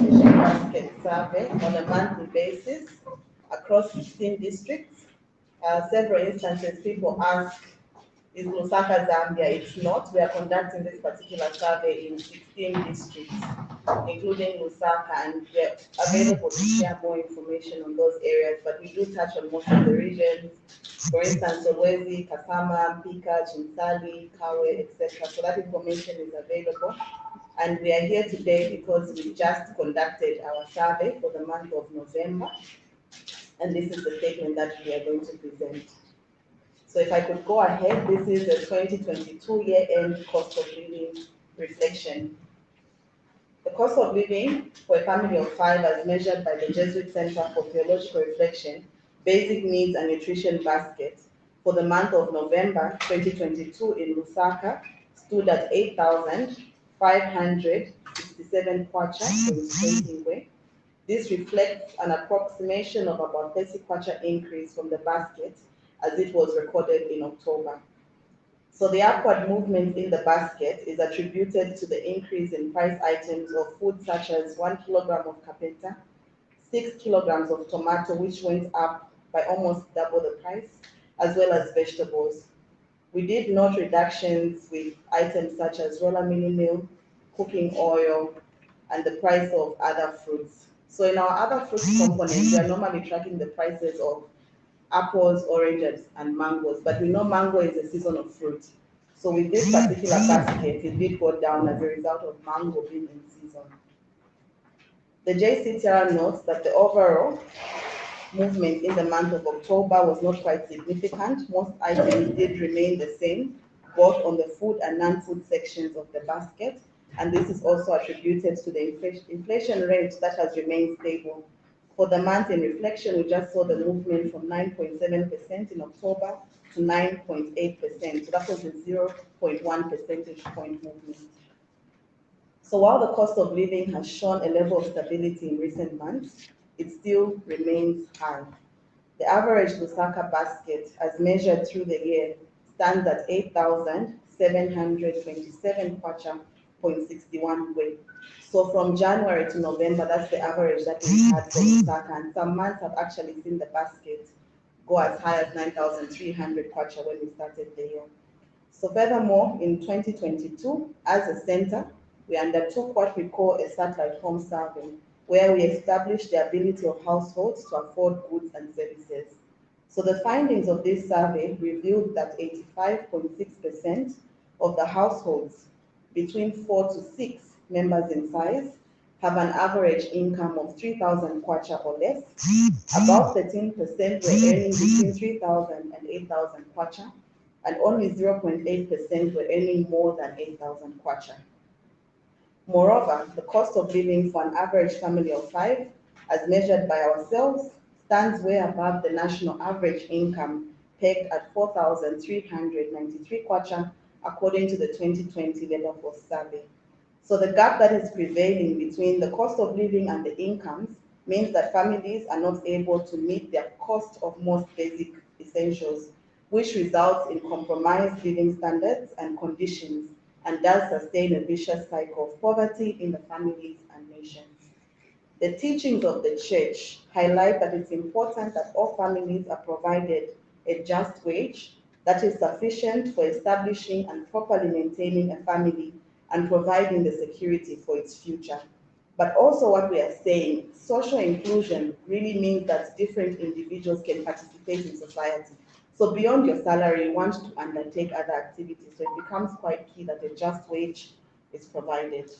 nutrition basket survey on a monthly basis across 16 districts. Several instances, people ask, is Lusaka Zambia? It's not. We are conducting this particular survey in 16 districts, including Lusaka, and we're available to share more information on those areas, but we do touch on most of the regions. For instance, Olwezi, Kasama, Pika, Chinsali, Kawe, etc. So that information is available. And we are here today because we just conducted our survey for the month of November. And this is the statement that we are going to present. So if I could go ahead, this is the 2022 year-end cost of living reflection. The cost of living for a family of 5, as measured by the Jesuit Center for Theological Reflection, Basic Needs and Nutrition Basket, for the month of November 2022 in Lusaka, stood at 8,567 kwacha in Zimbabwe. This reflects an approximation of about 30 kwacha increase from the basket as it was recorded in October. So the upward movement in the basket is attributed to the increase in price items of food such as 1 kilogram of kapenta, 6 kilograms of tomato, which went up by almost double the price, as well as vegetables. We did note reductions with items such as roller mini meal, cooking oil, and the price of other fruits. So in our other fruits component, we are normally tracking the prices of apples, oranges, and mangoes, but we know mango is a season of fruit. So with this particular basket, it did go down as a result of mango being in season. The JCTR notes that the overall movement in the month of October was not quite significant. Most items did remain the same, both on the food and non-food sections of the basket, and this is also attributed to the inflation rate that has remained stable. For the month in reflection, we just saw the movement from 9.7% in October to 9.8%. So that was a 0.1 percentage point movement. So while the cost of living has shown a level of stability in recent months, it still remains high. The average Lusaka basket, as measured through the year, stands at 8,727 kwacha, 0.61 weight. So from January to November, that's the average that we've had for Lusaka, and some months have actually seen the basket go as high as 9,300 kwacha when we started the year. So furthermore, in 2022, as a center, we undertook what we call a satellite home survey, where we established the ability of households to afford goods and services. So the findings of this survey revealed that 85.6% of the households between 4 to 6 members in size have an average income of 3,000 kwacha or less. About 13% were earning between 3,000 and 8,000 kwacha, and only 0.8% were earning more than 8,000 kwacha. Moreover, the cost of living for an average family of 5, as measured by ourselves, stands way above the national average income, pegged at 4,393 kwacha, according to the 2020 labor force survey. So the gap that is prevailing between the cost of living and the incomes means that families are not able to meet their cost of most basic essentials, which results in compromised living standards and conditions, and does sustain a vicious cycle of poverty in the families and nations. The teachings of the church highlight that it's important that all families are provided a just wage that is sufficient for establishing and properly maintaining a family and providing the security for its future. But also what we are saying, social inclusion really means that different individuals can participate in society. So beyond your salary, you want to undertake other activities. So it becomes quite key that a just wage is provided.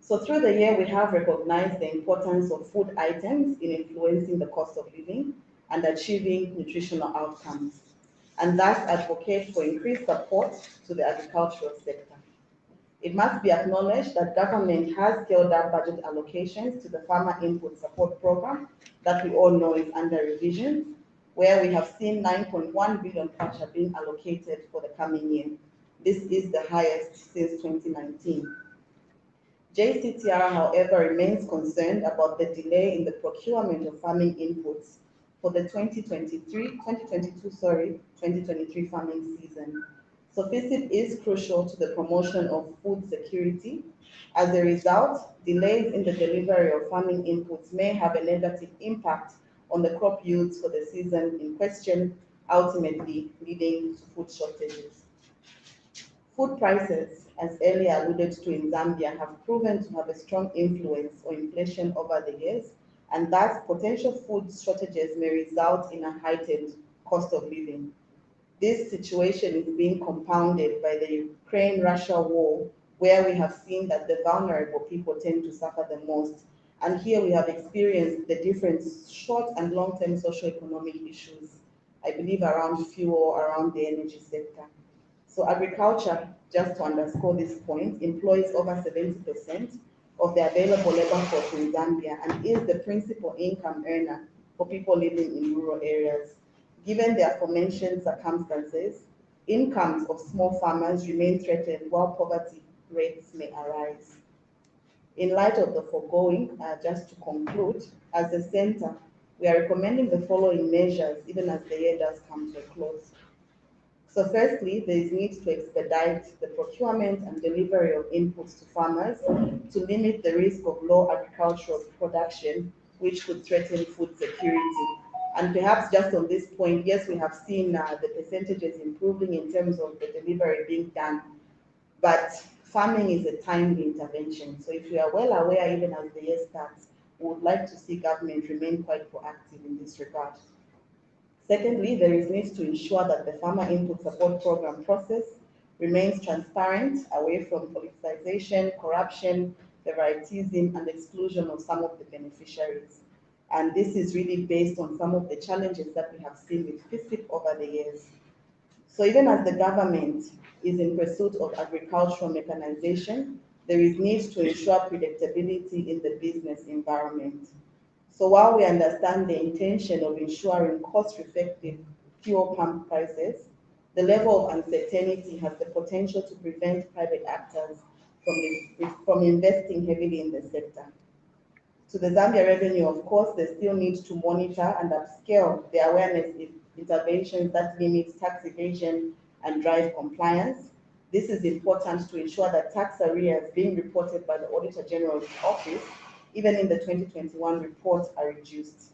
So through the year, we have recognized the importance of food items in influencing the cost of living and achieving nutritional outcomes, and thus advocate for increased support to the agricultural sector. It must be acknowledged that government has scaled up budget allocations to the Farmer Input Support Program that we all know is under revision, where we have seen 9.1 billion kwacha being allocated for the coming year. This is the highest since 2019. JCTR, however, remains concerned about the delay in the procurement of farming inputs for the 2022 farming season. So FISIP is crucial to the promotion of food security. As a result, delays in the delivery of farming inputs may have a negative impact on the crop yields for the season in question, ultimately leading to food shortages. Food prices, as earlier alluded to in Zambia, have proven to have a strong influence on inflation over the years, and thus potential food shortages may result in a heightened cost of living. This situation is being compounded by the Ukraine-Russia war, where we have seen that the vulnerable people tend to suffer the most. And here we have experienced the different short and long-term socio-economic issues, I believe around fuel, around the energy sector. So agriculture, just to underscore this point, employs over 70% of the available labor force in Zambia and is the principal income earner for people living in rural areas. Given the aforementioned circumstances, incomes of small farmers remain threatened while poverty rates may arise. In light of the foregoing, just to conclude, as a center, we are recommending the following measures even as the year does come to a close. So firstly, there is need to expedite the procurement and delivery of inputs to farmers to limit the risk of low agricultural production, which could threaten food security. And perhaps just on this point, yes, we have seen the percentages improving in terms of the delivery being done, but farming is a timely intervention. So if you are well aware, even as the year starts, we would like to see government remain quite proactive in this regard. Secondly, there is need to ensure that the farmer input support program process remains transparent, away from politicization, corruption, favoritism, and exclusion of some of the beneficiaries. And this is really based on some of the challenges that we have seen with FISIP over the years. So even as the government is in pursuit of agricultural mechanization, there is need to ensure predictability in the business environment. So while we understand the intention of ensuring cost-effective fuel pump prices, the level of uncertainty has the potential to prevent private actors from investing heavily in the sector. To the Zambia revenue, of course, they still need to monitor and upscale the awareness interventions that limit tax evasion and drive compliance. This is important to ensure that tax arrears being reported by the Auditor General's Office, even in the 2021 report, are reduced.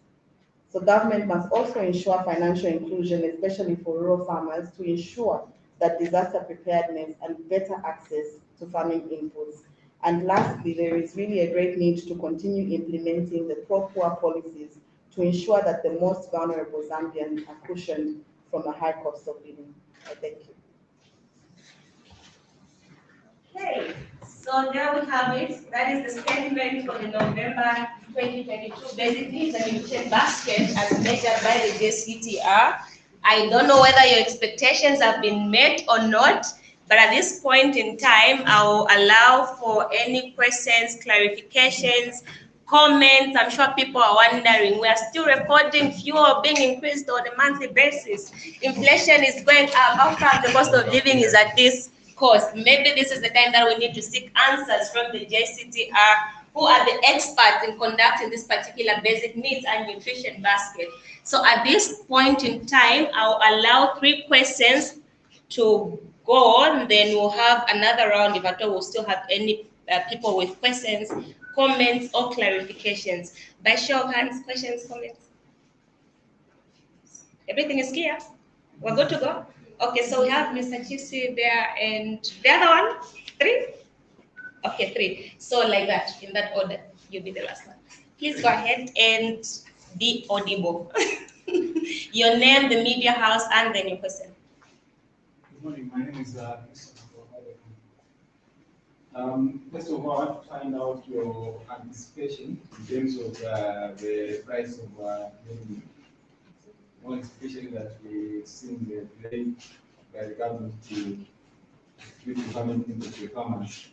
So government must also ensure financial inclusion, especially for rural farmers, to ensure that disaster preparedness and better access to farming inputs. And lastly, there is really a great need to continue implementing the pro-poor policies to ensure that the most vulnerable Zambians are cushioned from a high cost of living. I thank you. Okay, so there we have it. That is the statement for the November 2022 Basic Needs and Nutrition Basket as measured by the JCTR. I don't know whether your expectations have been met or not, but at this point in time, I will allow for any questions, clarifications, comments. I'm sure people are wondering, we are still reporting fuel being increased on a monthly basis. Inflation is going up. How come the cost of living is at this cost? Maybe this is the time that we need to seek answers from the JCTR, who are the experts in conducting this particular basic needs and nutrition basket. So at this point in time, I'll allow 3 questions to go on, then we'll have another round if at all we'll still have any people with questions, comments, or clarifications. By show of hands, questions, comments? Everything is clear? We're good to go? Okay, so we have Mr. Chisi there and the other one? 3? Okay, 3. So like that, in that order, you'll be the last one. Please go ahead and be audible. Your name, the media house, and then your question. Good morning, my name is first of all, I want to find out your anticipation in terms of the price of revenue. More especially that we've seen the delay by the government to give the farming input to farmers.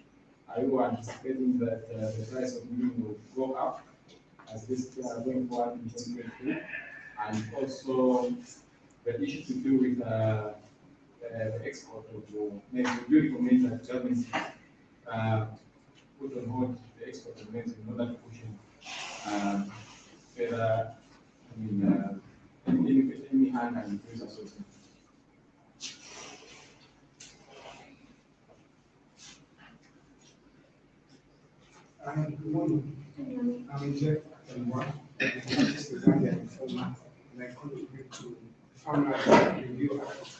Are you anticipating that the price of milk will go up as this going forward in 2023? And also the issue to do with the export of milk. Do you recommend that government put on hold the export of milk in order to push in further, any hand and increase association? Good morning. I'm Jeff Elmore. I'm artist designer and former, and I contribute to Farmers Review Act.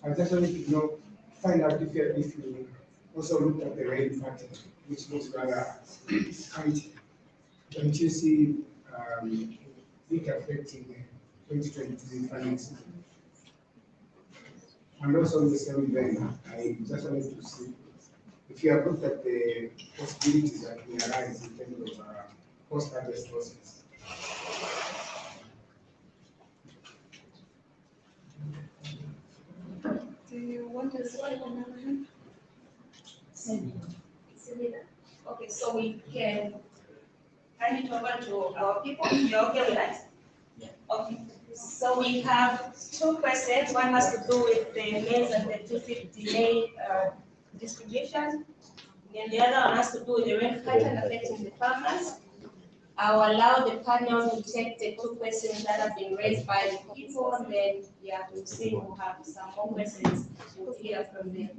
I just wanted to know, find out if you also looked at the rain pattern, which looks rather scanty. Don't you see it affecting the 2023 farming season? And also in the same vein, I just wanted to see if you have looked at the possibilities that may arise in terms of post-harvest losses. Do you want to say another? Okay, so we can hand it over to our people. You're okay with that? Yeah. Okay. So we have two questions. One has to do with the maize and the 250-day distribution. And the other one has to do with the rain pattern affecting the farmers. I'll allow the panel to take the two questions that have been raised by the people, and then we'll see, we'll have some more questions. We'll hear from them.